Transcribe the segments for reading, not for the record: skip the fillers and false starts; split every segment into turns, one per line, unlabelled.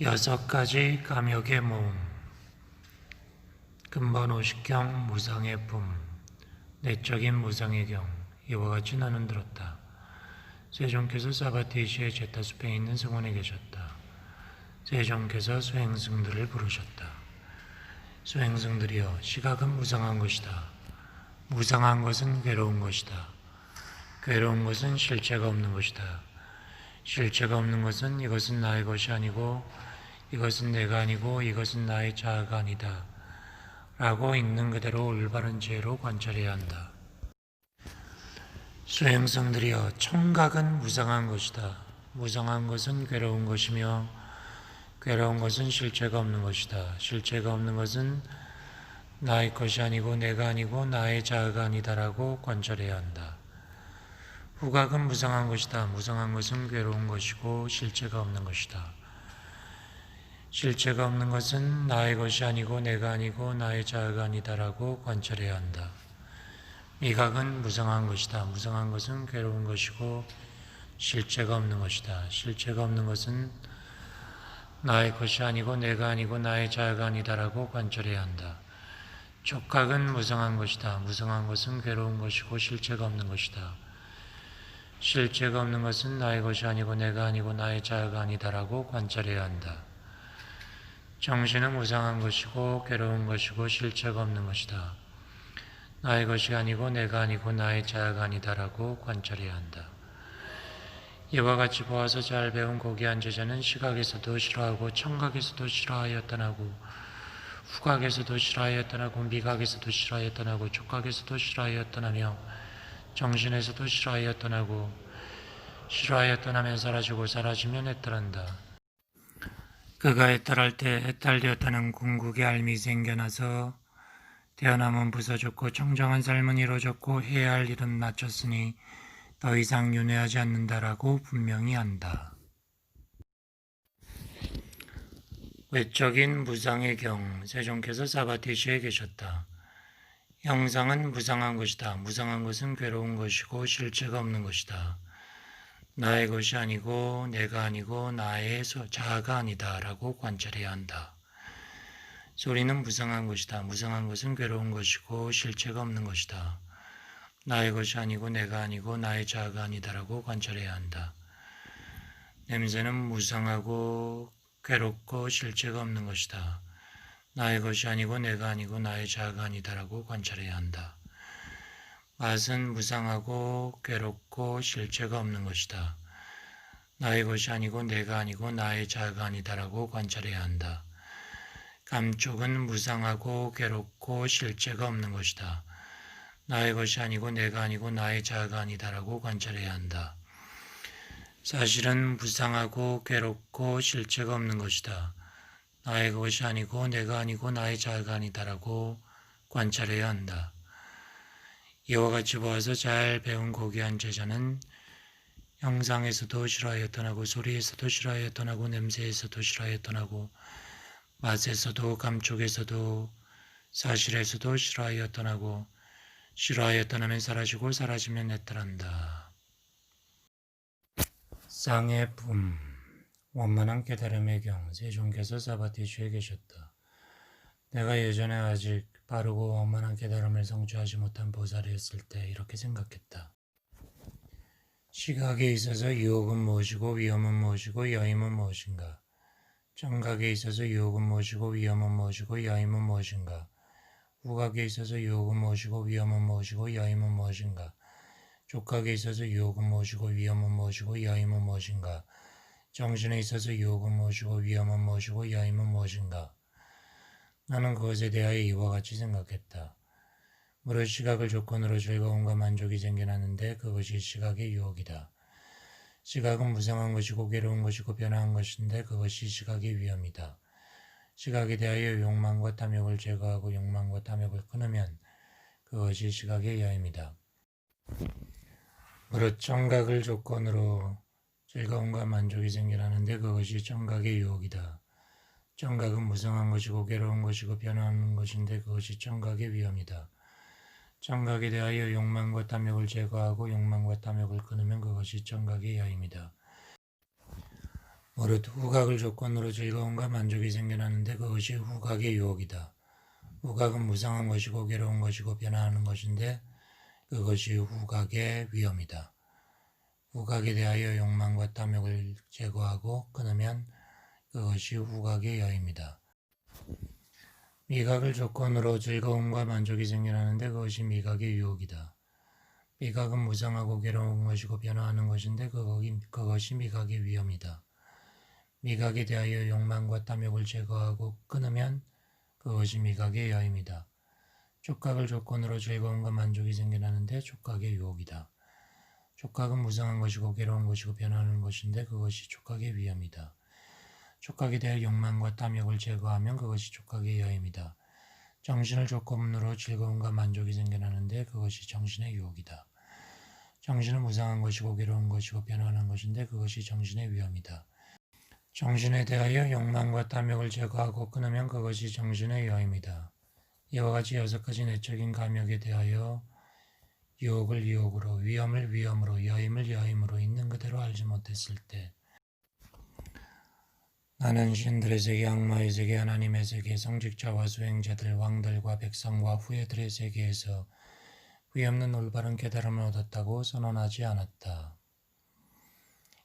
6가지 감욕의 모음. 근본 50경 무상의 품. 내적인 무상의 경. 이와 같이 나는 들었다. 세종께서 사바티시의 제타숲에 있는 성원에 계셨다. 세종께서 수행승들을 부르셨다. 수행승들이여, 시각은 무상한 것이다. 무상한 것은 괴로운 것이다. 괴로운 것은 실체가 없는 것이다. 실체가 없는 것은 이것은 나의 것이 아니고 이것은 내가 아니고 이것은 나의 자아가 아니다 라고 있는 그대로 올바른 지혜로 관찰해야 한다. 수행성들이여, 청각은 무상한 것이다. 무상한 것은 괴로운 것이며 괴로운 것은 실체가 없는 것이다. 실체가 없는 것은 나의 것이 아니고 내가 아니고 나의 자아가 아니다라고 관찰해야 한다. 후각은 무상한 것이다. 무상한 것은 괴로운 것이고 실체가 없는 것이다. 실체가 없는 것은 나의 것이 아니고 내가 아니고 나의 자아가 아니다라고 관찰해야 한다. 미각은 무상한 것이다. 무상한 것은 괴로운 것이고 실체가 없는 것이다. 실체가 없는 것은 나의 것이 아니고 내가 아니고 나의 자아가 아니다라고 관찰해야 한다. 촉각은 무상한 것이다. 무상한 것은 괴로운 것이고 실체가 없는 것이다. 실체가 없는 것은 나의 것이 아니고 내가 아니고 나의 자아가 아니다라고 관찰해야 한다. 정신은 무상한 것이고 괴로운 것이고 실체가 없는 것이다. 나의 것이 아니고 내가 아니고 나의 자아가 아니다라고 관찰해야 한다. 이와 같이 보아서 잘 배운 고귀한 제자는 시각에서도 싫어하고 청각에서도 싫어하여 떠나고 후각에서도 싫어하여 떠나고 미각에서도 싫어하여 떠나고 촉각에서도 싫어하여 떠나며 정신에서도 싫어하여 떠나고 싫어하여 떠나면 사라지고 사라지면 애탈한다. 그가 애탈할 때 애탈되었다는 궁극의 알미 생겨나서 태어남은 부서졌고 청정한 삶은 이루어졌고 해야 할 일은 마쳤으니 더 이상 윤회하지 않는다라고 분명히 한다. 외적인 무상의 경. 세종께서 사바티시에 계셨다. 형상은 무상한 것이다. 무상한 것은 괴로운 것이고 실체가 없는 것이다. 나의 것이 아니고 내가 아니고 나의 자아가 아니다 라고 관찰해야 한다. 소리는 무상한 것이다. 무상한 것은 괴로운 것이고 실체가 없는 것이다. 나의 것이 아니고 내가 아니고 나의 자아가 아니다라고 관찰해야 한다. 냄새는 무상하고 괴롭고 실체가 없는 것이다. 나의 것이 아니고 내가 아니고 나의 자아가 아니다라고 관찰해야 한다. 맛은 무상하고 괴롭고 실체가 없는 것이다. 나의 것이 아니고 내가 아니고 나의 자아가 아니다라고 관찰해야 한다. 감촉은 무상하고 괴롭고 실체가 없는 것이다. 나의 것이 아니고 내가 아니고 나의 자아가 아니다라고 관찰해야 한다. 사실은 무상하고 괴롭고 실체가 없는 것이다. 나의 것이 아니고 내가 아니고 나의 자아가 아니다라고 관찰해야 한다. 이와 같이 보아서 잘 배운 고귀한 제자는 형상에서도 싫어하여 떠나고 소리에서도 싫어하여 떠나고 냄새에서도 싫어하여 떠나고 맛에서도 감촉에서도 사실에서도 싫어하여 떠나고 싫어하여 떠나면 사라지고 사라지면 애탈한다. 쌍의 품. 원만한 깨달음의 경. 세종께서 사바티슈에 계셨다. 내가 예전에 아직 바르고 원만한 깨달음을 성취하지 못한 보살이었을 때 이렇게 생각했다. 시각에 있어서 유혹은 무엇이고 위험은 무엇이고 여임은 무엇인가? 청각에 있어서 유혹은 무엇이고 위험은 무엇이고 여임은 무엇인가? 후각에 있어서 유혹은 무엇이고 위험은 무엇이고 여임은 무엇인가? 촉각에 있어서 유혹은 무엇이고 위험은 무엇이고 여임은 무엇인가? 정신에 있어서 유혹은 무엇이고 위험은 무엇이고 여임은 무엇인가? 나는 그것에 대하여 이와 같이 생각했다. 무릇 시각을 조건으로 즐거움과 만족이 생겨나는데 그것이 시각의 유혹이다. 시각은 무상한 것이고 괴로운 것이고 변화한 것인데 그것이 시각의 위험이다. 시각에 대하여 욕망과 탐욕을 제거하고 욕망과 탐욕을 끊으면 그것이 시각의 여임이다. 무릇 청각을 조건으로 즐거움과 만족이 생겨나는데 그것이 청각의 유혹이다. 청각은 무상한 것이고 괴로운 것이고 변화하는 것인데 그것이 청각의 위험이다. 청각에 대하여 욕망과 탐욕을 제거하고 욕망과 탐욕을 끊으면 그것이 청각의 여임이다. 무릇 후각을 조건으로 즐거움과 만족이 생겨나는데 그것이 후각의 유혹이다. 후각은 무상한 것이고 괴로운 것이고 변화하는 것인데 그것이 후각의 위험이다. 후각에 대하여 욕망과 탐욕을 제거하고 끊으면 그것이 후각의 여임이다. 미각을 조건으로 즐거움과 만족이 생겨나는데 그것이 미각의 유혹이다. 미각은 무상하고 괴로운 것이고 변화하는 것인데 그것이 미각의 위험이다. 미각에 대하여 욕망과 탐욕을 제거하고 끊으면 그것이 미각의 여임이다. 촉각을 조건으로 즐거움과 만족이 생겨나는데 촉각의 유혹이다. 촉각은 무상한 것이고 괴로운 것이고 변화하는 것인데 그것이 촉각의 위험이다. 촉각에 대해 욕망과 탐욕을 제거하면 그것이 촉각의 여임이다. 정신을 조건으로 즐거움과 만족이 생겨나는데 그것이 정신의 유혹이다. 정신은 무상한 것이고 괴로운 것이고 변화하는 것인데 그것이 정신의 위험이다. 정신에 대하여 욕망과 탐욕을 제거하고 끊으면 그것이 정신의 여임이다. 이와 같이 6가지 내적인 감욕에 대하여 유혹을 유혹으로, 위험을 위험으로, 여임을 여임으로 있는 그대로 알지 못했을 때 나는 신들의 세계, 악마의 세계, 하나님의 세계, 성직자와 수행자들, 왕들과 백성과 후예들의 세계에서 위없는 올바른 깨달음을 얻었다고 선언하지 않았다.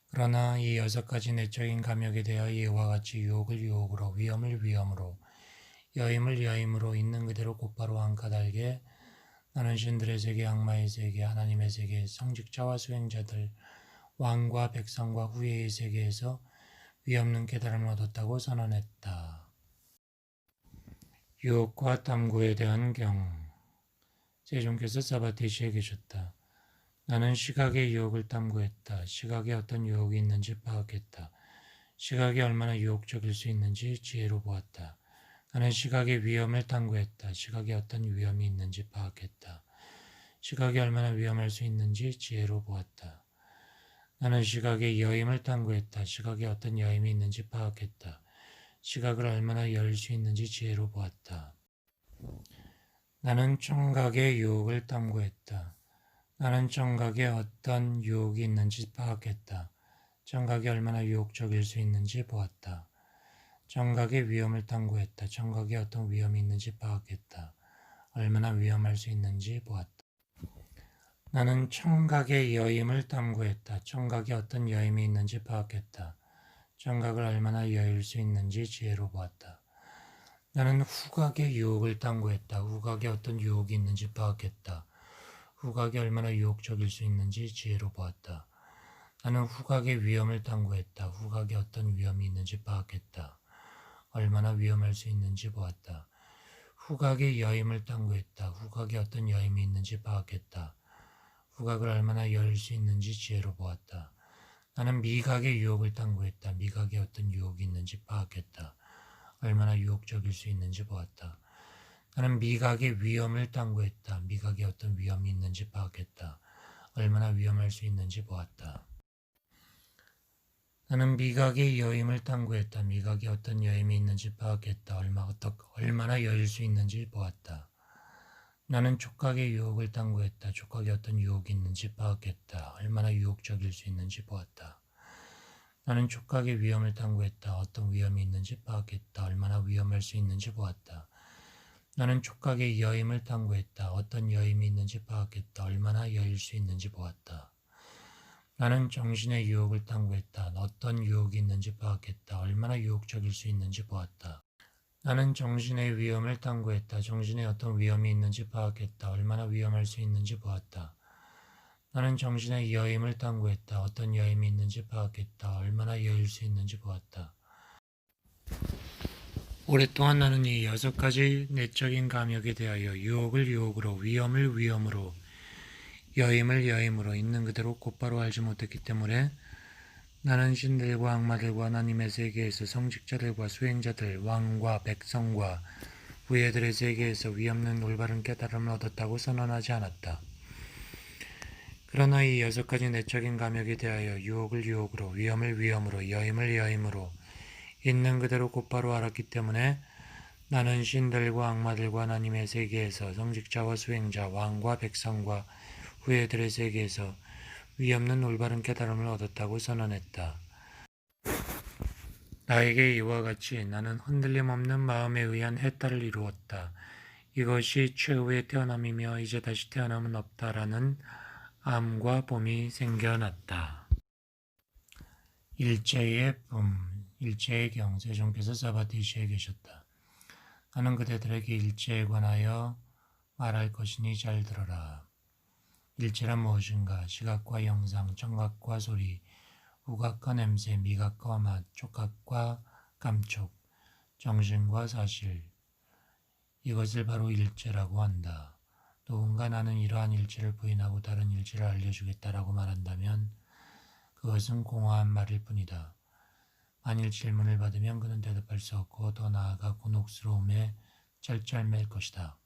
그러나 이 6가지 내적인 감욕에 대하여 이와 같이 유혹을 유혹으로, 위험을 위험으로, 여임을 여임으로 있는 그대로 곧바로 한 까닭에 나는 신들의 세계, 악마의 세계, 하나님의 세계, 성직자와 수행자들, 왕과 백성과 후예의 세계에서 위없는 깨달음을 얻었다고 선언했다. 유혹과 탐구에 대한 경우 세종께서 사바티시에 계셨다. 나는 시각의 유혹을 탐구했다. 시각에 어떤 유혹이 있는지 파악했다. 시각이 얼마나 유혹적일 수 있는지 지혜로 보았다. 나는 시각의 위험을 탐구했다. 시각에 어떤 위험이 있는지 파악했다. 시각이 얼마나 위험할 수 있는지 지혜로 보았다. 나는 시각의 여임을 탐구했다. 시각에 어떤 여임이 있는지 파악했다. 시각을 얼마나 열 수 있는지 지혜로 보았다. 나는 청각의 유혹을 탐구했다. 나는 청각에 어떤 유혹이 있는지 파악했다. 청각이 얼마나 유혹적일 수 있는지 보았다. 청각의 위험을 탐구했다. 청각에 어떤 위험이 있는지 파악했다. 얼마나 위험할 수 있는지 보았다. 나는 청각의 여임을 탐구했다. 청각에 어떤 여임이 있는지 파악했다. 청각을 얼마나 여일 수 있는지 지혜로 보았다. 나는 후각의 유혹을 탐구했다. 후각에 어떤 유혹이 있는지 파악했다. 후각이 얼마나 유혹적일 수 있는지 지혜로 보았다. 나는 후각의 위험을 탐구했다. 후각에 어떤 위험이 있는지 파악했다. 얼마나 위험할 수 있는지 보았다. 후각의 여임을 탐구했다. 후각에 어떤 여임이 있는지 파악했다. 후각을 얼마나 열 수 있는지 지혜로 보았다. 나는 미각의 유혹을 탐구했다. 미각에 어떤 유혹이 있는지 파악했다. 얼마나 유혹적일 수 있는지 보았다. 나는 미각의 위험을 탐구했다. 미각에 어떤 위험이 있는지 파악했다. 얼마나 위험할 수 있는지 보았다. 나는 미각의 여임을 탐구했다. 미각에 어떤 여임이 있는지 파악했다. 얼마나 여일 수 있는지 보았다. 나는 촉각의 유혹을 탐구했다. 촉각에 어떤 유혹이 있는지 파악했다. 얼마나 유혹적일 수 있는지 보았다. 나는 촉각의 위험을 탐구했다. 어떤 위험이 있는지 파악했다. 얼마나 위험할 수 있는지 보았다. 나는 촉각의 여임을 탐구했다. 어떤 여임이 있는지 파악했다. 얼마나 여일 수 있는지 보았다. 나는 정신의 유혹을 탐구했다. 어떤 유혹이 있는지 파악했다. 얼마나 유혹적일 수 있는지 보았다. 나는 정신의 위험을 탐구했다. 정신에 어떤 위험이 있는지 파악했다. 얼마나 위험할 수 있는지 보았다. 나는 정신의 여임을 탐구했다. 어떤 여임이 있는지 파악했다. 얼마나 여일 수 있는지 보았다. 오랫동안 나는 이 6가지 내적인 감욕에 대하여 유혹을 유혹으로, 위험을 위험으로, 여임을 여임으로 있는 그대로 곧바로 알지 못했기 때문에 나는 신들과 악마들과 하나님의 세계에서 성직자들과 수행자들, 왕과 백성과 후예들의 세계에서 위없는 올바른 깨달음을 얻었다고 선언하지 않았다. 그러나 이 6가지 내적인 감욕에 대하여 유혹을 유혹으로, 위험을 위험으로, 여임을 여임으로 있는 그대로 곧바로 알았기 때문에 나는 신들과 악마들과 하나님의 세계에서 성직자와 수행자, 왕과 백성과 후예들의 세계에서 위없는 올바른 깨달음을 얻었다고 선언했다. 나에게 이와 같이 나는 흔들림 없는 마음에 의한 해탈을 이루었다. 이것이 최후의 태어남이며 이제 다시 태어남은 없다라는 암과 봄이 생겨났다. 일제의 봄, 일제의 경, 세종께서 사바티시에 계셨다. 나는 그대들에게 일제에 관하여 말할 것이니 잘 들어라. 일제란 무엇인가? 시각과 영상, 청각과 소리, 후각과 냄새, 미각과 맛, 촉각과 감촉, 정신과 사실. 이것을 바로 일제라고 한다. 누군가 나는 이러한 일제를 부인하고 다른 일제를 알려주겠다라고 말한다면 그것은 공허한 말일 뿐이다. 만일 질문을 받으면 그는 대답할 수 없고 더 나아가 곤혹스러움에 쩔쩔맬 것이다.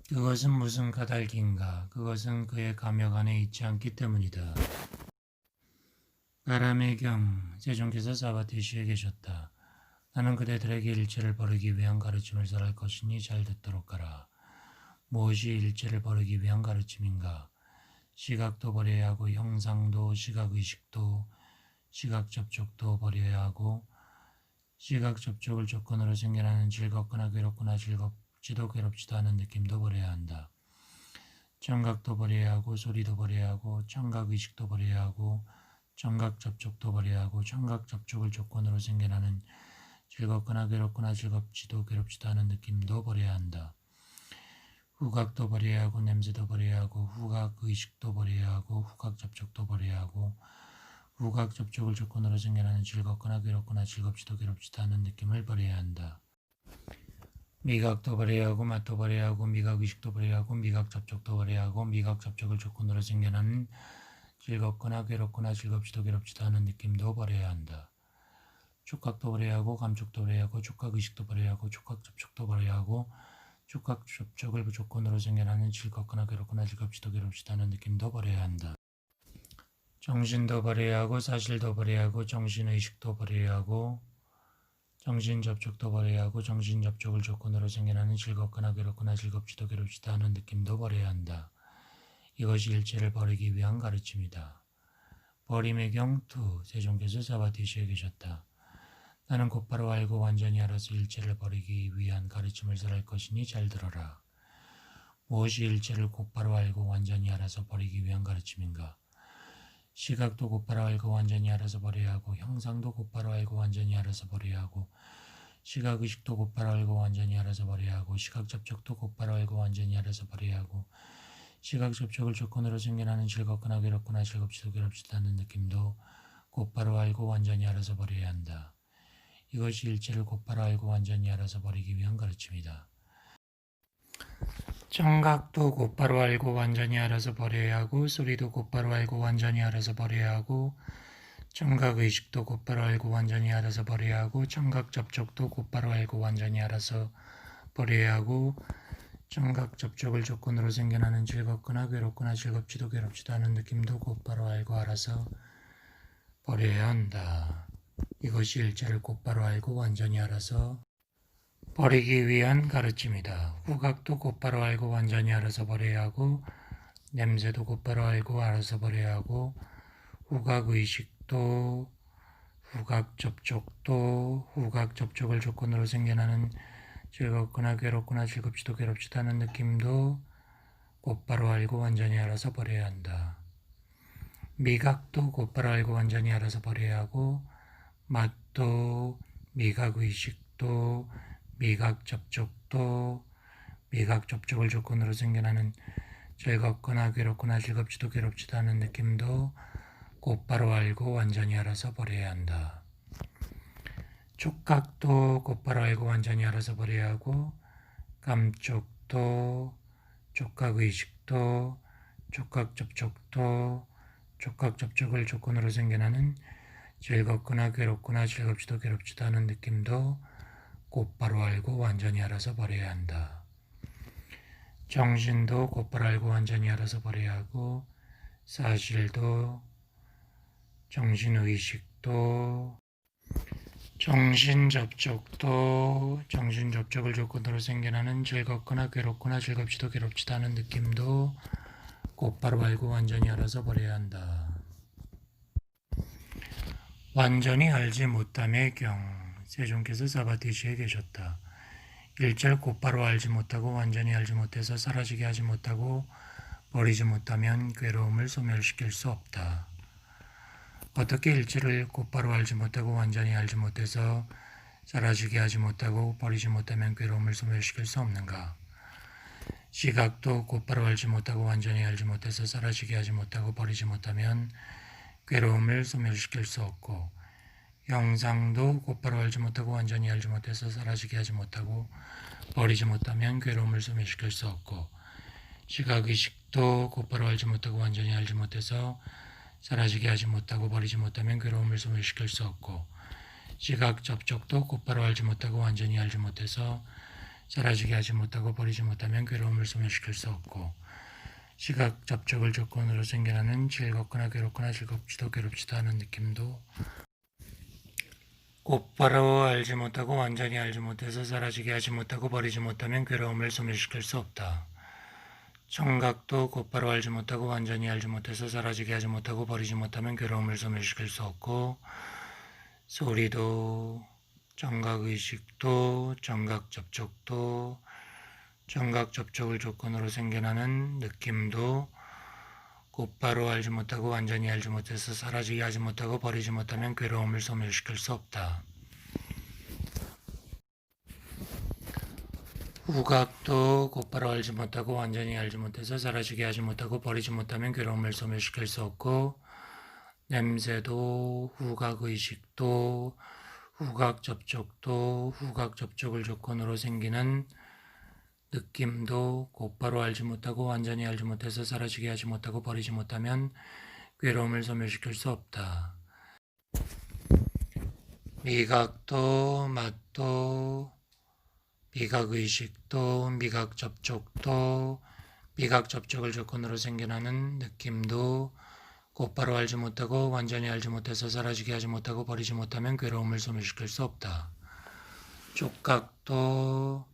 그것은 무슨 까닭인가? 그것은 그의 감역 안에 있지 않기 때문이다. 바람의 경, 세종께서 사바티시에 계셨다. 나는 그대들에게 일체를 버리기 위한 가르침을 설할 것이니 잘 듣도록 하라. 무엇이 일체를 버리기 위한 가르침인가? 시각도 버려야 하고 형상도 시각의식도 시각 접촉도 버려야 하고 시각 접촉을 조건으로 생겨나는 즐겁거나 괴롭거나 즐겁지도 괴롭지도 않은 느낌도 버려야 한다. 청각도 버려야 하고 소리도 버려야 하고 청각의식도 버려야 하고 청각 접촉도 버려야 하고 청각 접촉을 조건으로 생겨나는 즐겁거나 괴롭거나 즐겁지도 괴롭지도 않은 느낌도 버려야 한다. 후각도 버려야 하고 냄새도 버려야 하고 후각 의식도 버려야 하고 후각 접촉도 버려야 하고 후각 접촉을 조건으로 생겨나는 즐겁거나 괴롭거나 즐겁지도 괴롭지도 않은 느낌을 버려야 한다. 미각도 버려야 하고 맛도 버려야 하고 미각 의식도 버려야 하고 미각 접촉도 버려야 하고 미각 접촉을 조건으로 생겨나는 즐겁거나 괴롭거나 즐겁지도 괴롭지도 않은 느낌도 버려야 한다. 촉각도 버려야 하고 감촉도 버려야 하고 촉각 의식도 버려야 하고 촉각 접촉도 버려야 하고 촉각 접촉을 조건으로 생겨나는 즐겁거나 괴롭거나 즐겁지도 괴롭지도 않은 느낌도 버려야 한다. 정신도 버려야 하고 사실도 버려야 하고 정신의식도 버려야 하고 정신 접촉도 버려야 하고 정신 접촉을 조건으로 생겨나는 즐겁거나 괴롭거나 즐겁지도 괴롭지도 않은 느낌도 버려야 한다. 이것이 일체를 버리기 위한 가르침이다. 버림의 경 투, 세종께서 사바티시에 계셨다. 나는 곧바로 알고 완전히 알아서 일체를 버리기 위한 가르침을 설할 것이니 잘 들어라. 무엇이 일체를 곧바로 알고 완전히 알아서 버리기 위한 가르침인가? 시각도 곧바로 알고 완전히 알아서 버려야 하고 형상도 곧바로 알고 완전히 알아서 버려야 하고 시각의식도 곧바로 알고 완전히 알아서 버려야 하고 시각 접촉도 곧바로 알고 완전히 알아서 버려야 하고 시각 접촉을 조건으로 생겨나는 즐겁거나 괴롭거나 즐겁지도 괴롭지도 않은 느낌도 곧바로 알고 완전히 알아서 버려야 한다. 이것이 일체를 곧바로 알고 완전히 알아서 버리기 위한 가르침이다. 청각도 곧바로 알고 완전히 알아서 버려야 하고 소리도 곧바로 알고 완전히 알아서 버려야 하고 청각의식도 곧바로 알고 완전히 알아서 버려야 하고 청각 접촉도 곧바로 알고 완전히 알아서 버려야 하고 청각 접촉을 조건으로 생겨나는 즐겁거나 괴롭거나 즐겁지도 괴롭지도 않은 느낌도 곧바로 알고 알아서 버려야 한다. 이것이 일체를 곧바로 알고 완전히 알아서 버리기 위한 가르침이다. 후각도 곧바로 알고 완전히 알아서 버려야 하고 냄새도 곧바로 알고 알아서 버려야 하고 후각의식도 후각 접촉도 후각 접촉을 조건으로 생겨나는 즐겁거나 괴롭거나 즐겁지도 괴롭지도 않은 느낌도 곧바로 알고 완전히 알아서 버려야 한다. 미각도 곧바로 알고 완전히 알아서 버려야 하고 맛도 미각의식도 미각 접촉도 미각 접촉을 조건으로 생겨나는 즐겁거나 괴롭거나 즐겁지도 괴롭지도 않은 느낌도 곧바로 알고 완전히 알아서 버려야 한다. 촉각도 곧바로 알고 완전히 알아서 버려야 하고 감촉도 촉각의식도 촉각 접촉도 촉각 접촉을 조건으로 생겨나는 즐겁거나 괴롭거나 즐겁지도 괴롭지도 않은 느낌도 곧바로 알고 완전히 알아서 버려야 한다. 정신도 곧바로 알고 완전히 알아서 버려야 하고 사실도 정신의식도 정신접촉도 정신접촉을 조건으로 생겨나는 즐겁거나 괴롭거나 즐겁지도 괴롭지도 않은 느낌도 곧바로 알고 완전히 알아서 버려야 한다. 완전히 알지 못함의 경, 세종께서 사바티시에 계셨다. 일절 곧바로 알지 못하고 완전히 알지 못해서 사라지게 하지 못하고 버리지 못하면 괴로움을 소멸시킬 수 없다. 어떻게 일지를 곧바로 알지 못하고 완전히 알지 못해서 사라지게 하지 못하고 버리지 못하면 괴로움을 소멸시킬 수 없는가? 시각도 곧바로 알지 못하고 완전히 알지 못해서 사라지게 하지 못하고 버리지 못하면 괴로움을 소멸시킬 수 없고, 형상도 곧바로 알지 못하고 완전히 알지 못해서 사라지게 하지 못하고 버리지 못하면 괴로움을 소멸시킬 수 없고, 시각의식도 곧바로 알지 못하고 완전히 알지 못해서 사라지게 하지 못하고 버리지 못하면 괴로움을 소멸시킬 수 없고, 시각 접촉도 곧바로 알지 못하고 완전히 알지 못해서 사라지게 하지 못하고 버리지 못하면 괴로움을 소멸시킬 수 없고, 시각 접촉을 조건으로 생겨나는 즐겁거나 괴롭거나 즐겁지도 괴롭지도 않은 느낌도 곧바로 알지 못하고 완전히 알지 못해서 사라지게 하지 못하고 버리지 못하면 괴로움을 소멸시킬 수 없다. 청각도 곧바로 알지 못하고 완전히 알지 못해서 사라지게 하지 못하고 버리지 못하면 괴로움을 소멸시킬 수 없고, 소리도, 청각의식도, 청각접촉도, 청각접촉을 조건으로 생겨나는 느낌도 곧바로 알지 못하고 완전히 알지 못해서 사라지게 하지 못하고 버리지 못하면 괴로움을 소멸시킬 수 없다. 후각도 곧바로 알지 못하고 완전히 알지 못해서 사라지게 하지 못하고 버리지 못하면 괴로움을 소멸시킬 수 없고, 냄새도, 후각의식도, 후각접촉도, 후각접촉을 조건으로 생기는 느낌도 곧바로 알지 못하고 완전히 알지 못해서 사라지게 하지 못하고 버리지 못하면 괴로움을 소멸시킬 수 없다. 미각도, 맛도, 미각의식도, 미각접촉도, 미각접촉을 조건으로 생겨나는 느낌도 곧바로 알지 못하고 완전히 알지 못해서 사라지게 하지 못하고 버리지 못하면 괴로움을 소멸시킬 수 없다. 촉각도,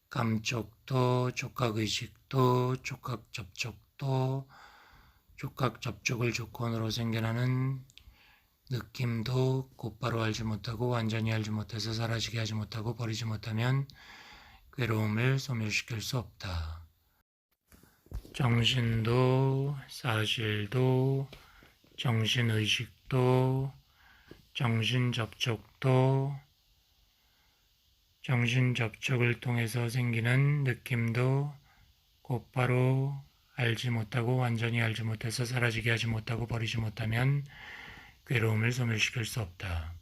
감촉도, 촉각의식도, 촉각접촉도, 촉각접촉을 조건으로 생겨나는 느낌도 곧바로 알지 못하고 완전히 알지 못해서 사라지게 하지 못하고 버리지 못하면 괴로움을 소멸시킬 수 없다. 정신도, 사실도, 정신의식도, 정신접촉도, 정신접촉을 통해서 생기는 느낌도 곧바로 알지 못하고 완전히 알지 못해서 사라지게 하지 못하고 버리지 못하면 괴로움을 소멸시킬 수 없다.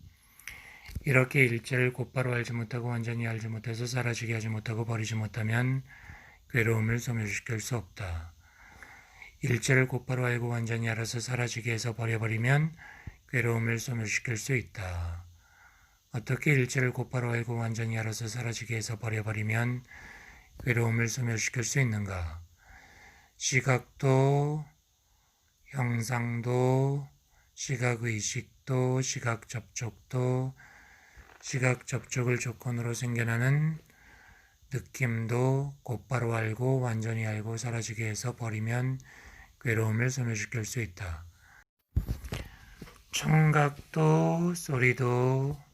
이렇게 일체를 곧바로 알지 못하고 완전히 알지 못해서 사라지게 하지 못하고 버리지 못하면 괴로움을 소멸시킬 수 없다. 일체를 곧바로 알고 완전히 알아서 사라지게 해서 버려버리면 괴로움을 소멸시킬 수 있다. 어떻게 일체를 곧바로 알고 완전히 알아서 사라지게 해서 버려버리면 괴로움을 소멸시킬 수 있는가? 시각도, 형상도, 시각의식도, 시각접촉도, 시각접촉을 조건으로 생겨나는 느낌도 곧바로 알고 완전히 알고 사라지게 해서 버리면 괴로움을 소멸시킬 수 있다. 청각도, 소리도,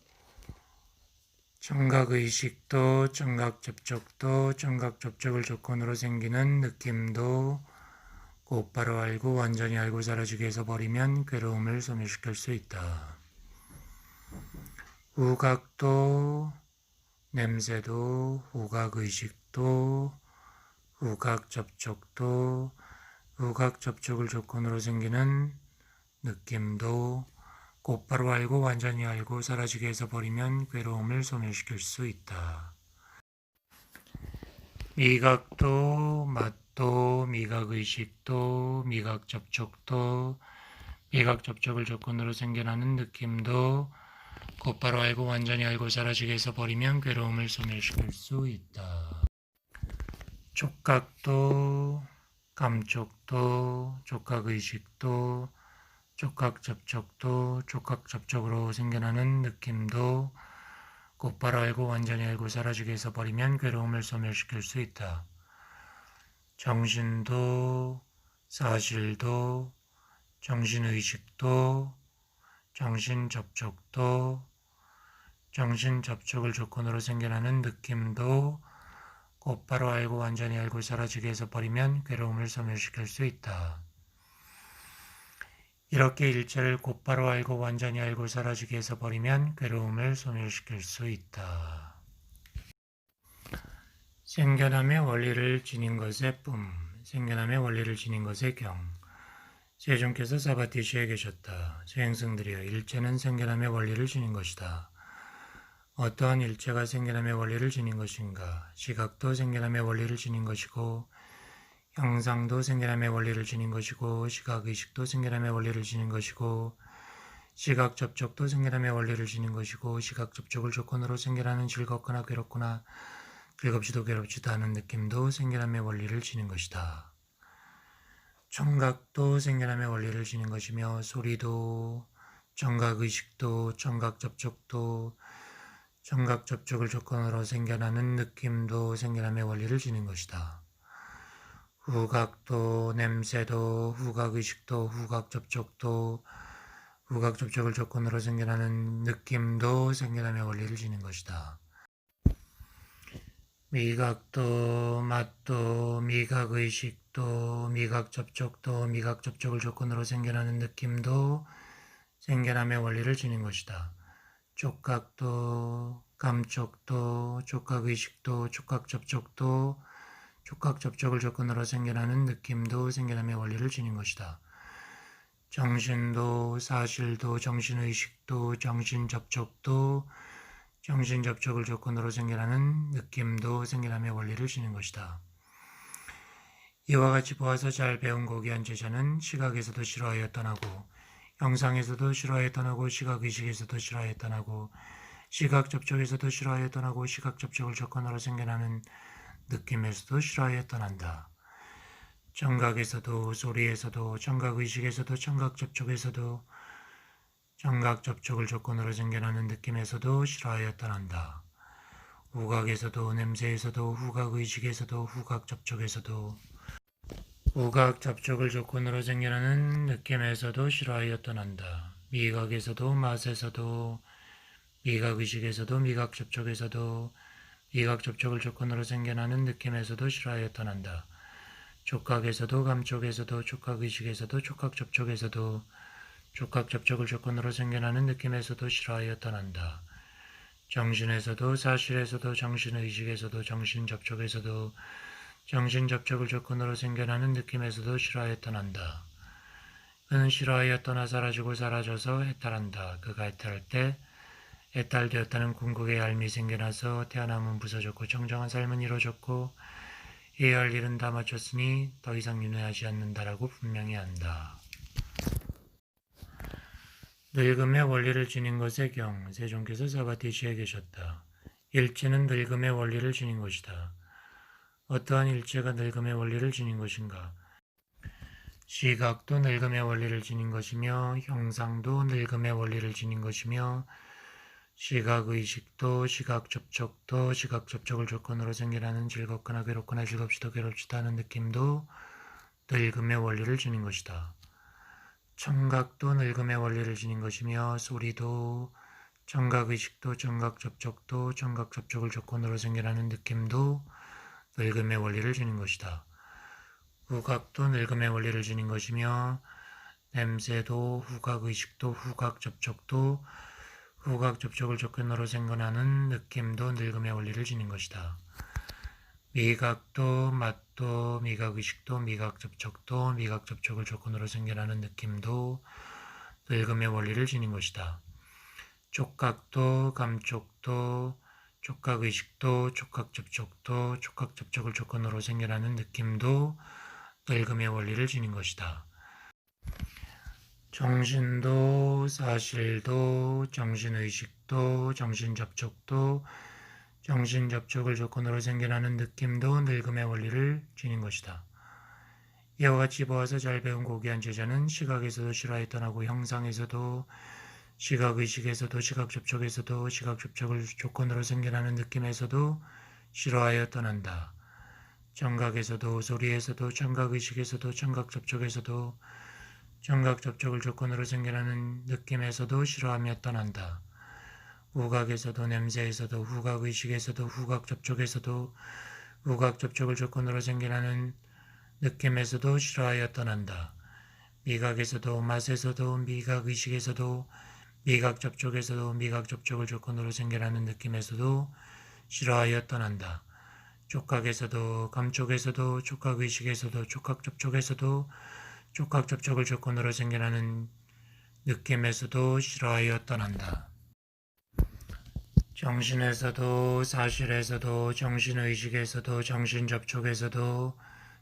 청각의식도, 청각접촉도, 청각접촉을 조건으로 생기는 느낌도 곧바로 알고 완전히 알고 사라지게 해서 버리면 괴로움을 소멸시킬 수 있다. 후각도, 냄새도, 후각의식도, 후각접촉도, 후각접촉을 조건으로 생기는 느낌도 곧바로 알고 완전히 알고 사라지게 해서 버리면 괴로움을 소멸시킬 수 있다. 미각도, 맛도, 미각의식도, 미각접촉도, 미각접촉을 조건으로 생겨나는 느낌도 곧바로 알고 완전히 알고 사라지게 해서 버리면 괴로움을 소멸시킬 수 있다. 촉각도, 감촉도, 촉각의식도, 촉각접촉도, 촉각접촉으로 생겨나는 느낌도 곧바로 알고 완전히 알고 사라지게 해서 버리면 괴로움을 소멸시킬 수 있다. 정신도, 사실도, 정신의식도, 정신접촉도, 정신 접촉을 조건으로 생겨나는 느낌도 곧바로 알고 완전히 알고 사라지게 해서 버리면 괴로움을 소멸시킬 수 있다. 이렇게 일체를 곧바로 알고 완전히 알고 사라지게 해서 버리면 괴로움을 소멸시킬 수 있다. 생겨남의 원리를 지닌 것의 뿜, 생겨남의 원리를 지닌 것의 경. 세종께서 사바티시에 계셨다. 제 행성들이여, 일체는 생겨남의 원리를 지닌 것이다. 어떠한 일체가 생겨남의 원리를 지닌 것인가? 시각도 생겨남의 원리를 지닌 것이고, 형상도 생겨남의 원리를 지닌 것이고, 시각의식도 생겨남의 원리를 지닌 것이고, 시각 접촉도 생겨남의 원리를 지닌 것이고, 시각 접촉을 조건으로 생겨나는 즐겁거나 괴롭거나 즐겁지도 괴롭지도 않은 느낌도 생겨남의 원리를 지닌 것이다. 청각도 생겨남의 원리를 지닌 것이며, 소리도, 청각의식도, 청각접촉도, 청각접촉을 조건으로 생겨나는 느낌도 생겨남의 원리를 지닌 것이다. 후각도, 냄새도, 후각의식도, 후각접촉도, 후각접촉을 조건으로 생겨나는 느낌도 생겨남의 원리를 지닌 것이다. 미각도, 맛도, 미각의식도, 미각접촉도, 미각접촉을 조건으로 생겨나는 느낌도 생겨남의 원리를 지닌 것이다. 촉각도, 감촉도, 촉각의식도, 촉각접촉도, 촉각접촉을 조건으로 생겨나는 느낌도 생겨남의 원리를 지닌 것이다. 정신도, 사실도, 정신의식도, 정신접촉도, 정신접촉을 조건으로 생겨나는 느낌도 생겨남의 원리를 지닌 것이다. 이와 같이 보아서 잘 배운 고귀한 제자는 시각에서도 싫어하여 떠나고, 형상에서도 싫어하여 떠나고, 시각의식에서도 싫어하여 떠나고, 시각접촉에서도 싫어하여 떠나고, 시각접촉을 조건으로 생겨나는 느낌에서도 싫어하여 떠난다. 청각에서도, 소리에서도, 청각의식에서도, 청각접촉에서도, 청각접촉을 조건으로 생겨나는 느낌에서도 싫어하여 떠난다. 후각에서도, 냄새에서도, 후각의식에서도, 후각접촉에서도, 후각접촉을 조건으로 생겨나는 느낌에서도 싫어하여 떠난다. 미각에서도, 맛에서도, 미각의식에서도, 미각접촉에서도, 미각접촉을 조건으로 생겨나는 느낌에서도 싫어하여 떠난다. 촉각에서도, 감촉에서도, 촉각의식에서도, 촉각접촉에서도, 촉각접촉을 조건으로 생겨나는 느낌에서도 싫어하여 떠난다. 정신에서도, 사실에서도, 정신의식에서도, 정신접촉에서도, 정신접촉을 조건으로 생겨나는 느낌에서도 싫어하여 떠난다. 그는 싫어하여 떠나 사라지고 사라져서 해탈한다. 그가 해탈할 때 해탈되었다는 궁극의 얄미 생겨나서 태어남은 부서졌고 청정한 삶은 이루어졌고 해야 할 일은 다 마쳤으니 더 이상 윤회하지 않는다라고 분명히 한다. 늙음의 원리를 지닌 것의 경, 세종께서 사바티시에 계셨다. 일체는 늙음의 원리를 지닌 것이다. 어떠한 일체가 늙음의 원리를 지닌 것인가? 시각도 늙음의 원리를 지닌 것이며, 형상도 늙음의 원리를 지닌 것이며, 시각의식도, 시각접촉도, 시각접촉을 조건으로 생겨나는 즐겁거나 괴롭거나 즐겁지도 괴롭지도 않은 느낌도 늙음의 원리를 지닌 것이다. 청각도 늙음의 원리를 지닌 것이며, 소리도, 청각의식도, 청각접촉도, 청각접촉을 조건으로 생겨나는 느낌도 늙음의 원리를 지닌 것이다. 후각도 늙음의 원리를 지닌 것이며, 냄새도, 후각의식도, 후각접촉도, 후각접촉을 조건으로 생겨나는 느낌도 늙음의 원리를 지닌 것이다. 미각도, 맛도, 미각의식도, 미각접촉도, 미각접촉을 조건으로 생겨나는 느낌도 늙음의 원리를 지닌 것이다. 촉각도, 감촉도, 촉각의식도, 촉각접촉도, 촉각접촉을 조건으로 생겨나는 느낌도 늙음의 원리를 지닌 것이다. 정신도, 사실도, 정신의식도, 정신접촉도, 정신접촉을 조건으로 생겨나는 느낌도 늙음의 원리를 지닌 것이다. 이와 같이 보아서 잘 배운 고귀한 제자는 시각에서도 싫어하여 떠나고, 형상에서도, 시각의식에서도, 시각접촉에서도, 시각접촉을 조건으로 생겨나는 느낌에서도 싫어하여 떠난다. 청각에서도, 소리에서도, 청각의식에서도, 청각접촉에서도, 청각접촉을 조건으로 생겨나는 느낌에서도 싫어하며 떠난다. 후각에서도 냄새에서도 후각의식에서도 후각접촉에서도 후각접촉을 조건으로 생겨나는 느낌에서도 싫어하여 떠난다. 미각에서도 맛에서도 미각의식에서도 미각접촉에서도 미각접촉을 조건으로 생겨나는 느낌에서도 싫어하여 떠난다. 촉각에서도 감촉에서도 촉각의식에서도 촉각접촉에서도 촉각접촉을 조건으로 생겨나는 느낌에서도 싫어하여 떠난다. 정신에서도 사실에서도 정신의식에서도 정신접촉에서도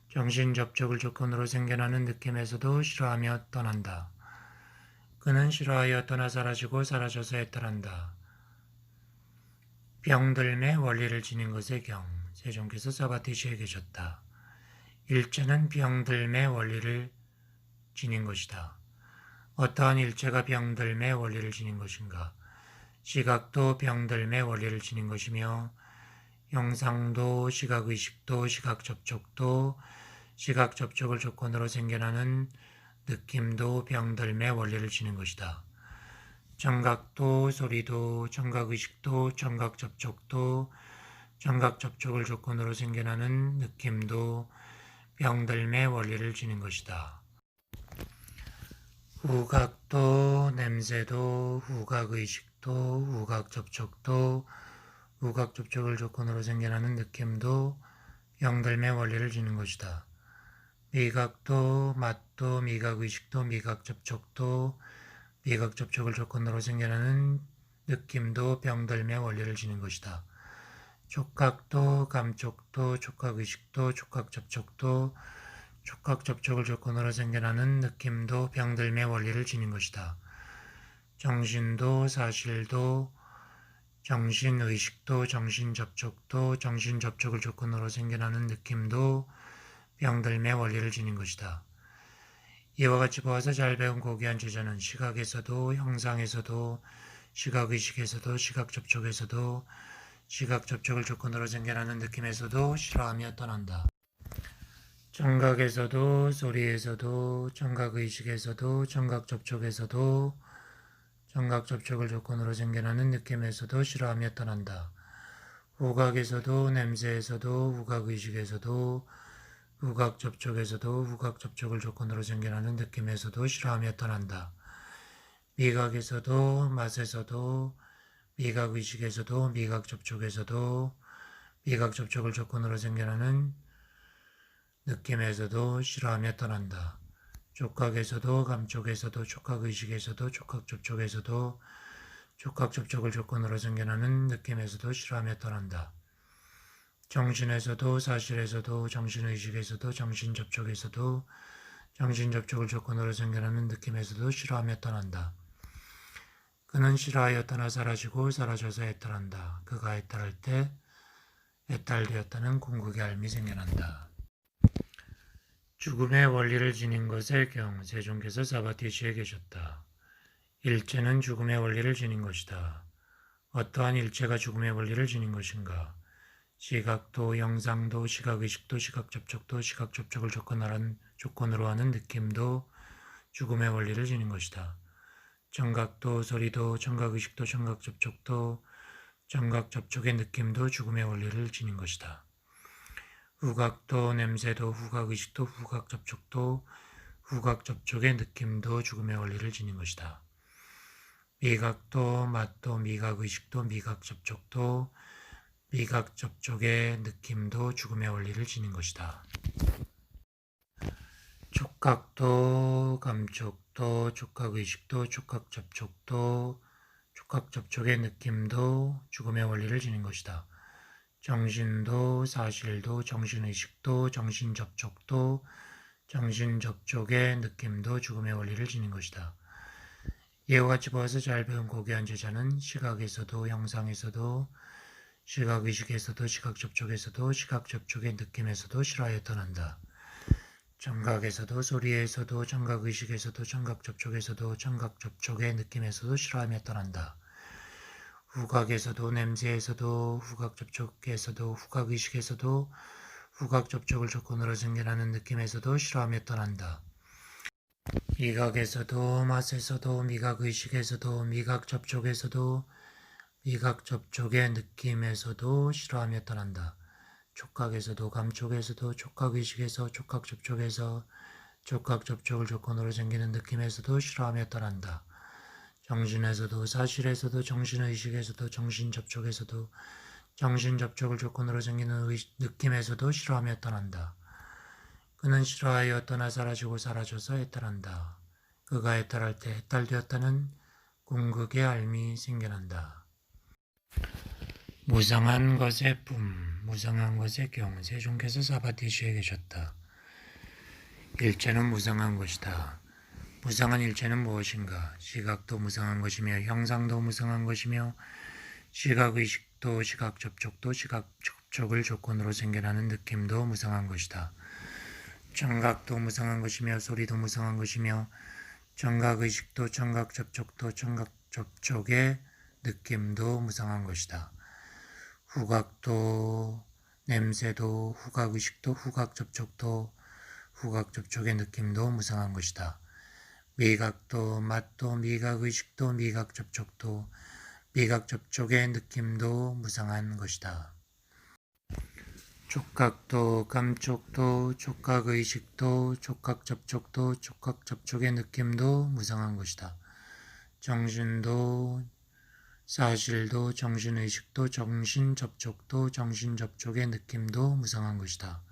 정신접촉을 조건으로 생겨나는 느낌에서도 싫어하며 떠난다. 그는 싫어하여 떠나 사라지고 사라져서 애떨한다. 병들매 원리를 지닌 것의 경. 세종께서 사바티시에 계셨다. 일체는 병들매 원리를 지닌 것이다. 어떠한 일체가 병들매 원리를 지닌 것인가? 시각도 병들매 원리를 지닌 것이며 형상도 시각의식도 시각접촉도 시각접촉을 조건으로 생겨나는 느낌도 병들매 원리를 지닌 것이다. 청각도 소리도 청각의식도 청각접촉도 청각접촉을 조건으로 생겨나는 느낌도 병들매 원리를 지닌 것이다. 후각도 냄새도 후각의식도 후각접촉도 후각접촉을 조건으로 생겨나는 느낌도 병들매 원리를 지닌 것이다. 미각도 맛도 미각의식도 미각접촉도 미각접촉을 조건으로 생겨나는 느낌도 병들매 원리를 지닌 것이다. 촉각도 감촉도 촉각의식도 촉각접촉도 촉각접촉을 조건으로 생겨나는 느낌도 병들매 원리를 지닌 것이다. 정신도 사실도 정신의식도 정신접촉도 정신접촉을 조건으로 생겨나는 느낌도 병들매 원리를 지닌 것이다. 이와 같이 보아서 잘 배운 고귀한 제자는 시각에서도 형상에서도 시각의식에서도 시각접촉에서도 시각접촉을 조건으로 생겨나는 느낌에서도 싫어하며 떠난다. 청각에서도 소리에서도 청각의식에서도 청각접촉에서도 청각접촉을 조건으로 생겨나는 느낌에서도 싫어하며 떠난다. 후각에서도 냄새에서도 후각의식에서도 후각접촉에서도 후각접촉을 조건으로 생겨나는 느낌에서도 싫어하며 떠난다. 미각에서도 맛에서도 미각의식에서도 미각접촉에서도 미각접촉을 조건으로 생겨나는 느낌에서도 싫어하며 떠난다. 촉각에서도 감촉에서도 촉각의식에서도 촉각접촉에서도 촉각접촉을 조건으로 생겨나는 느낌에서도 싫어하며 떠난다. 정신에서도 사실에서도 정신의식에서도 정신접촉에서도 정신접촉을 조건으로 생겨나는 느낌에서도 싫어하며 떠난다. 그는 싫어하여 떠나 사라지고 사라져서 애떨한다. 그가 애떨할 때 애탈되었다는 궁극의 알미 생겨난다. 죽음의 원리를 지닌 것의 경. 세종께서 사바티시에 계셨다. 일체는 죽음의 원리를 지닌 것이다. 어떠한 일체가 죽음의 원리를 지닌 것인가? 시각도 형상도 시각의식도 시각접촉도 시각접촉을 조건으로 하는 느낌도 죽음의 원리를 지닌 것이다. 청각도 소리도 청각의식도 청각접촉도 청각접촉의 느낌도 죽음의 원리를 지닌 것이다. 후각도 냄새도 후각의식도 후각접촉도 후각접촉의 느낌도 죽음의 원리를 지닌 것이다. 미각도 맛도 미각의식도 미각접촉도 미각접촉의 느낌도 죽음의 원리를 지닌 것이다. 촉각도 감촉도 촉각의식도 촉각접촉도 촉각접촉의 느낌도 죽음의 원리를 지닌 것이다. 정신도 사실도 정신의식도 정신접촉도 정신접촉의 느낌도 죽음의 원리를 지닌 것이다. 이와 같이 보아서 잘 배운 고귀한 제자는 시각에서도 형상에서도 시각의식에서도 시각접촉에서도 시각접촉의 느낌에서도 싫어하여 떠난다. 청각에서도 소리에서도 청각의식에서도 청각접촉에서도 청각접촉의 느낌에서도 싫어하며 떠난다. 후각에서도 냄새에서도 후각접촉에서도 후각의식에서도 후각접촉을 조건으로 생겨나는 느낌에서도 싫어하며 떠난다. 미각에서도 맛에서도 미각의식에서도 미각접촉에서도 미각 접촉의 느낌에서도 싫어하며 떠난다. 촉각에서도 감촉에서도 촉각의식에서 촉각 접촉에서 촉각 접촉을 조건으로 생기는 느낌에서도 싫어하며 떠난다. 정신에서도 사실에서도 정신의식에서도 정신 접촉에서도 정신 접촉을 조건으로 생기는 느낌에서도 싫어하며 떠난다. 그는 싫어하여 떠나 사라지고 사라져서 해탈한다. 그가 해탈할 때 해탈되었다는 궁극의 알미 생겨난다. 무상한 것의 뿜, 무상한 것의 경, 세종께서 사바티시에 계셨다. 일체는 무상한 것이다. 무상한 일체는 무엇인가? 시각도 무상한 것이며 형상도 무상한 것이며 시각의식도 시각 접촉도 시각 접촉을 조건으로 생겨나는 느낌도 무상한 것이다. 청각도 무상한 것이며 소리도 무상한 것이며 청각의식도 청각 접촉도 청각 접촉의 느낌도 무상한 것이다. 후각도 냄새도 후각의식도 후각 접촉도 후각 접촉의 느낌도 무상한 것이다. 미각도 맛도 미각의식도 미각 접촉도 미각 접촉의 느낌도 무상한 것이다. 촉각도 감촉도 촉각의식도 촉각 접촉도 촉각 접촉의 느낌도 무상한 것이다. 정신도 사실도 정신의식도 정신 접촉도 정신 접촉의 느낌도 무상한 것이다.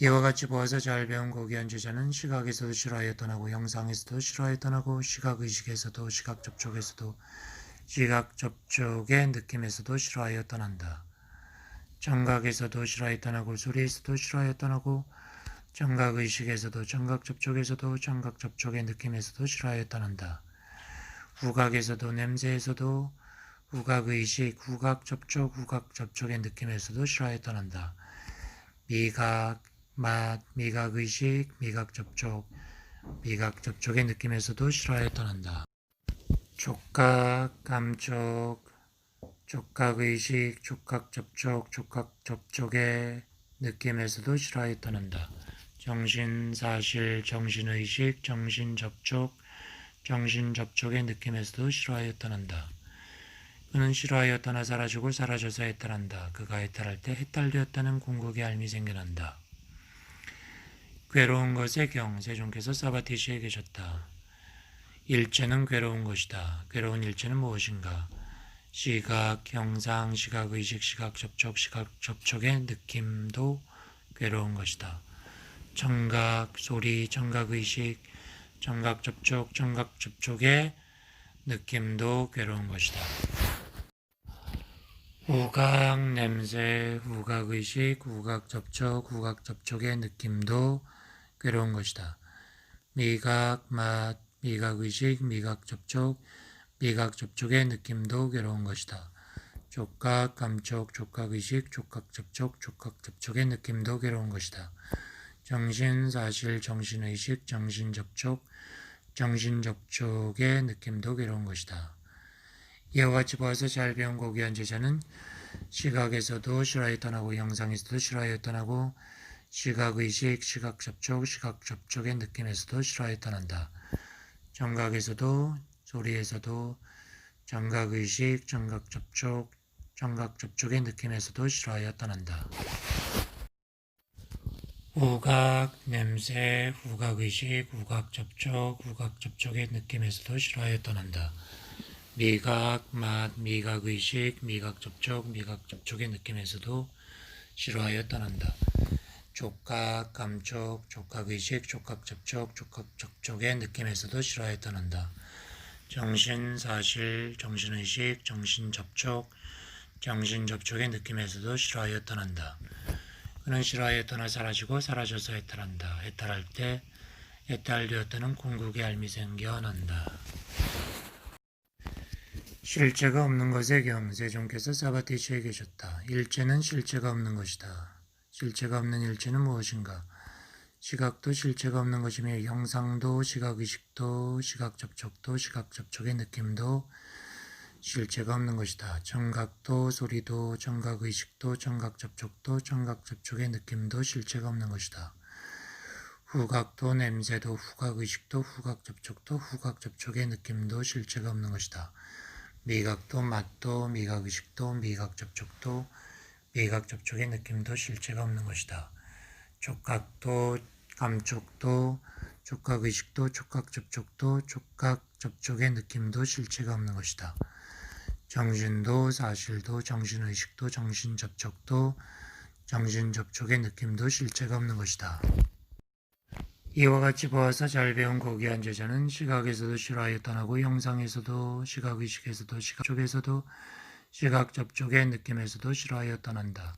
이와 같이 보아서 잘 배운 고귀한 제자는 시각에서도 싫어하여 떠나고 형상에서도 싫어하여 떠나고 시각의식에서도 시각 접촉에서도 시각 접촉의 느낌에서도 싫어하여 떠난다. 청각에서도 싫어하여 떠나고 소리에서도 싫어하여 떠나고 청각의식에서도 청각 접촉에서도 청각 접촉의 느낌에서도 싫어하여 떠난다. 후각에서도 냄새에서도 후각의식, 후각 접촉, 후각 접촉의 느낌에서도 싫어하여 떠난다. 미각, 맛, 미각의식, 미각 접촉, 미각 접촉의 느낌에서도 싫어하여 떠난다. 촉각, 감촉, 촉각의식, 촉각 접촉, 촉각 접촉의 느낌에서도 싫어하여 떠난다. 정신, 사실, 정신의식, 정신 접촉, 정신 접촉의 느낌에서도 싫어하여 떠난다. 그는 싫어하여 떠나 사라지고 사라져서 해탈한다. 그가 해탈할 때 해탈되었다는 궁극의 알미 생겨난다. 괴로운 것의 경, 세종께서 사바티시에 계셨다. 일체는 괴로운 것이다. 괴로운 일체는 무엇인가? 시각, 형상, 시각의식, 시각 접촉, 시각 접촉의 느낌도 괴로운 것이다. 청각, 소리, 청각의식, 청각 접촉, 청각 접촉의 느낌도 괴로운 것이다. 후각, 냄새, 후각의식, 후각 접촉, 후각 접촉의 느낌도 괴로운 것이다. 미각, 맛, 미각의식, 미각 접촉, 미각 접촉의 느낌도 괴로운 것이다. 촉각, 감촉, 촉각의식, 촉각 접촉, 촉각 접촉의 느낌도 괴로운 것이다. 정신, 사실, 정신의식, 정신 접촉, 정신 접촉의 느낌도 괴로운 것이다. 이와 같이 보아서 잘 배운 고귀한 제자는 시각에서도 싫어하여 떠나고 형상에서도 싫어하여 떠나고 시각의식, 시각 접촉, 시각 접촉의 느낌에서도 싫어하여 떠난다. 청각에서도 소리에서도 청각의식, 청각 접촉, 청각 접촉의 느낌에서도 싫어하여 떠난다. 후각, 냄새, 후각의식, 후각 접촉, 후각 접촉의 느낌에서도 싫어하여 떠난다. 미각, 맛, 미각의식, 미각 접촉, 미각 접촉의 느낌에서도 싫어하여 떠난다. 촉각, 감촉, 촉각의식, 촉각 접촉, 촉각 접촉의 느낌에서도 싫어하여 떠난다. 정신, 사실, 정신의식, 정신 접촉, 정신 접촉의 느낌에서도 싫어하여 떠난다. 그는 싫어하여 떠나 사라지고 사라져서 해탈한다. 해탈할 때 해탈되었다는 궁극의 알미 생겨난다. 실체가 없는 것의 경, 세종께서 사바티시에 계셨다. 일체는 실체가 없는 것이다. 실체가 없는 일체는 무엇인가? 시각도 실체가 없는 것이며 형상도 시각의식도 시각 접촉도 시각 접촉의 느낌도 실체가 없는 것이다. 청각도 소리도 청각의식도 청각 접촉도 청각 접촉의 느낌도 실체가 없는 것이다. 후각도 냄새도 후각의식도 후각 접촉도 후각 접촉의 느낌도 실체가 없는 것이다. 미각도, 맛도, 미각의식도, 미각접촉도, 미각접촉의 느낌도 실체가 없는 것이다. 촉각도, 감촉도, 촉각의식도, 촉각접촉도, 촉각접촉의 느낌도 실체가 없는 것이다. 정신도, 사실도, 정신의식도, 정신접촉도, 정신접촉의 느낌도 실체가 없는 것이다. 이와 같이 보아서 잘 배운 고귀한 제자는 시각에서도 실화에 떠나고 형상에서도 시각의식에서도 시각접촉에서도 시각접촉의 느낌에서도 실화에 떠난다.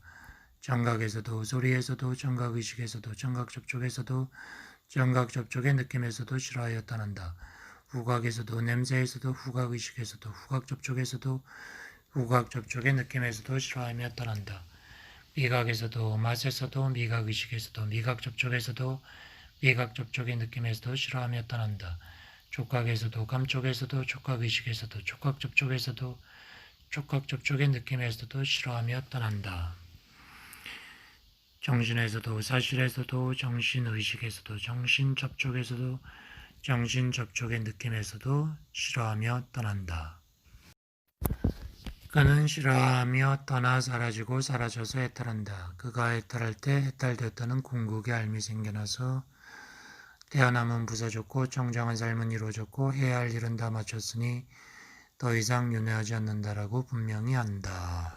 청각에서도 소리에서도 청각의식에서도 청각접촉에서도 청각접촉의 느낌에서도 실화에 떠난다. 후각에서도 냄새에서도 후각의식에서도 후각접촉에서도 후각접촉의 느낌에서도 실화하며 떠난다. 미각에서도 맛에서도 미각의식에서도 미각접촉에서도 미각접촉의 느낌에서도 실화하며 떠난다. 촉각에서도 감촉에서도 촉각의식에서도 촉각접촉에서도 촉각접촉의 느낌에서도 실화하며 떠난다. 정신에서도 사실에서도 정신의식에서도 정신접촉에서도 정신접촉의 느낌에서도 실화하며 떠난다. 그는 실화하며 떠나 사라지고 사라져서 해탈한다. 그가 해탈할 때 해탈되었다는 궁극의 알미 생겨나서 태어남은 부서졌고 정정한 삶은 이루어졌고 해야 할 일은 다 마쳤으니 더 이상 윤회하지 않는다라고 분명히 한다.